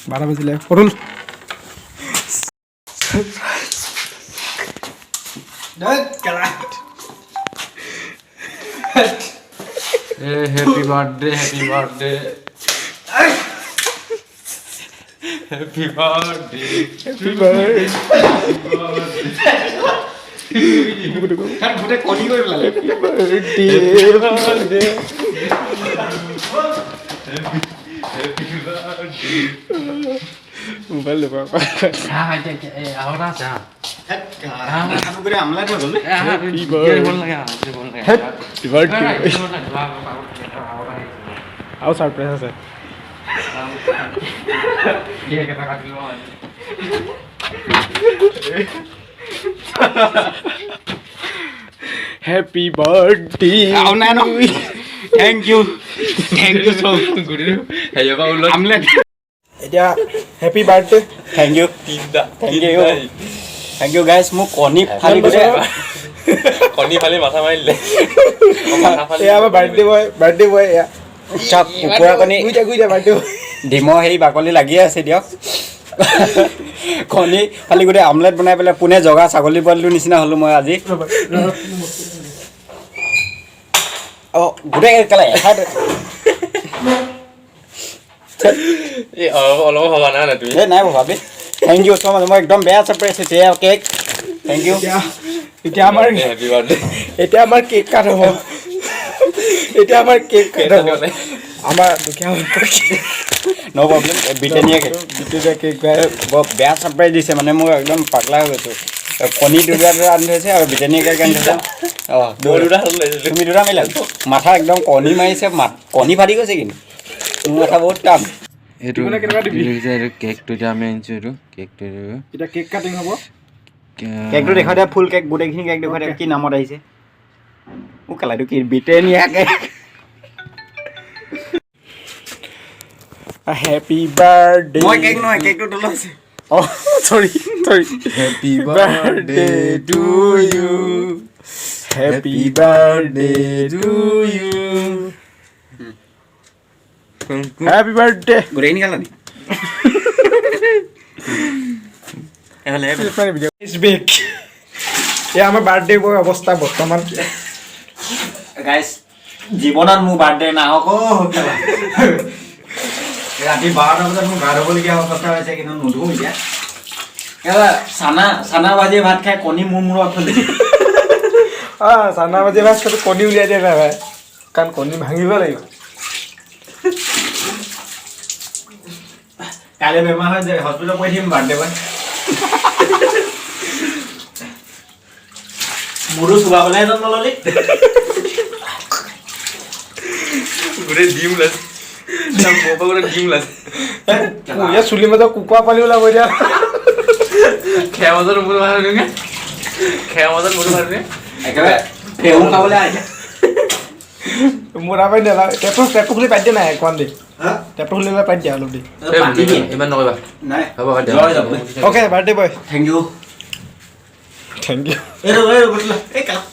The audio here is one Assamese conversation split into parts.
12 বাজিলে পৰুল Happy birthday, happy birthday. Happy birthday. Happy birthday. Kan bude kodi koi pelale. Happy birthday. Happy birthday. Mobile lepa. Ahora ya. Kamu kira amla dia boleh? Happy birthday. Happy birthday. Aw surprise আছে Dia kata kaki lo. Happy birthday. Aw na no. Thank you so much. Ayo ba ulo. Amla. এতিয়া happy birthday Thank you. Thank you guys. Mu koni phali gode. Koni phali matha marile. এয়া আমাৰ বাৰ্থডে বয় এয়া Chak কুকুৰা কনি গুইটা বাৰ্থডে বয় ডিমো হেই বাকলি লাগি আছে দিয়ক কনি খালি গোটে আমলেট বনাই পেলাই পুনে জগা ছাগলী পোৱালিটোৰ নিচিনা হলো মই আজি অ গোটে কেলা এই অলপ হবা না তুমি এ নাই ভাবি থেংক ইউ সো মাচ মই একদম বেয়া সাৰপ্ৰাইজ হৈছে কেক থেংক ইউ এতিয়া আমাৰ হ্যাপি বাৰ্থডে এতিয়া আমাৰ কেক কাট হ'ব এতিয়া আমাৰ কেক কাট হ'ব আমাৰ দুখীয়া নো প্ৰবলেম ব্ৰিটেনিয়া কেক বৰ বেয়া সাৰপ্ৰাইজ দিছে মানে মই একদম পাগলা হৈ গৈছো কণী দুটা আনি থৈছে আৰু ব্ৰিটেনিয়া কেক আনি থৈছে তুমি দুটা মিলা মাথা একদম কণী মাৰিছে কণী ফাটি গৈছে কিন্তু মোৰ মাথা বহুত টান এইটো কেকটো যে আমি আনিছো এইটো কেকটো এতিয়া কেক কাটিং হ'ব কেকটো দেখাই দিয়া ফুল কেক গোটেইখিনি কেক দেখাই দিয়া কি নামত আহিছে ও কালাটো কি ব্ৰিটেনিয়া কেক হ্যাপি বাৰ্থডে মই কেক নহয় কেকটো তলত আছে Oh, sorry. Happy birthday to you. Happy birthday to you. Happy birthday. গোটেইখিনি খালা নি এহলে It's big. এয়া আমাৰ বাৰ্থডে বয় অৱস্থা বৰ্তমান গাইস জীৱনত মোৰ বাৰ্থডে নাহক ৰাতি 12টা বজাত মোৰ গা ধুবলগীয়া অৱস্থা হৈছে কিন্তু নুধু এতিয়া চানা ভাজি ভাত খাই কণী মোৰ মূৰত থলে চানা বাজি ভাত কণী উলিয়াই দিয়া নাই ভাই কাৰণ কণী ভাঙিব লাগিব কাইলৈ বেমাৰ হৈ যায় হস্পিটেলত পৰি থাকিম বাৰ্থডে বয় মোৰো চুবাবলৈ এজন নললি গোটে ডিম লাজ না মোপা গোটে ডিম লাজ ইয়াৰ চুলি মাজত কুকুৰা পানী ওলাব এতিয়া খেয়া মাজত মুড় ভাড়া নে খেয়া মাজত মুড় ভাড়া নে একেবাৰে ফেউ খাবলৈ আহে মোৰ আবাই নেলা টেপটো খুলি পাই দিয়া নাই একবাৰ দি টেপটো খুলি পাই দিয়া অলপ দি ইমান নকবা নাই হ'ব বাদ দিয়া লৈ যাব অ'কে বাৰ্থডে বয় থেংক ইউ থেংক ইউ এই বটলা এই কালা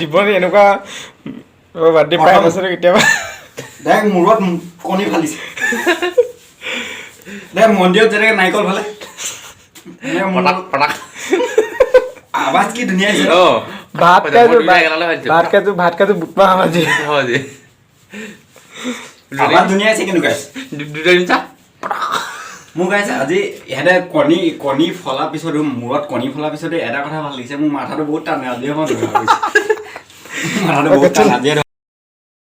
জীৱনে এনেকুৱা বাৰ্থডে পাই আছে কেতিয়াবা দেখ মূৰত কণী ফালিছে দেখ মন্দিৰত যেনেকৈ নাৰিকল ফালে পটাক আৱাজ কি ধুনীয়া হৈছে ভাত খাইছো বুটমা সামাজি আৱাজ ধুনীয়া হৈছে কিন্তু গাইছ দুটা নিচা মোৰ গাইছ আজি ইহঁতে কণী ফলাৰ পিছত মূৰত কণী ফলাৰ পিছতে এটা কথা ভাল লাগিছে মোৰ মাথাটো বহুত টান আজিয়ে মই মাথাটো বহুত টান আজিয়ে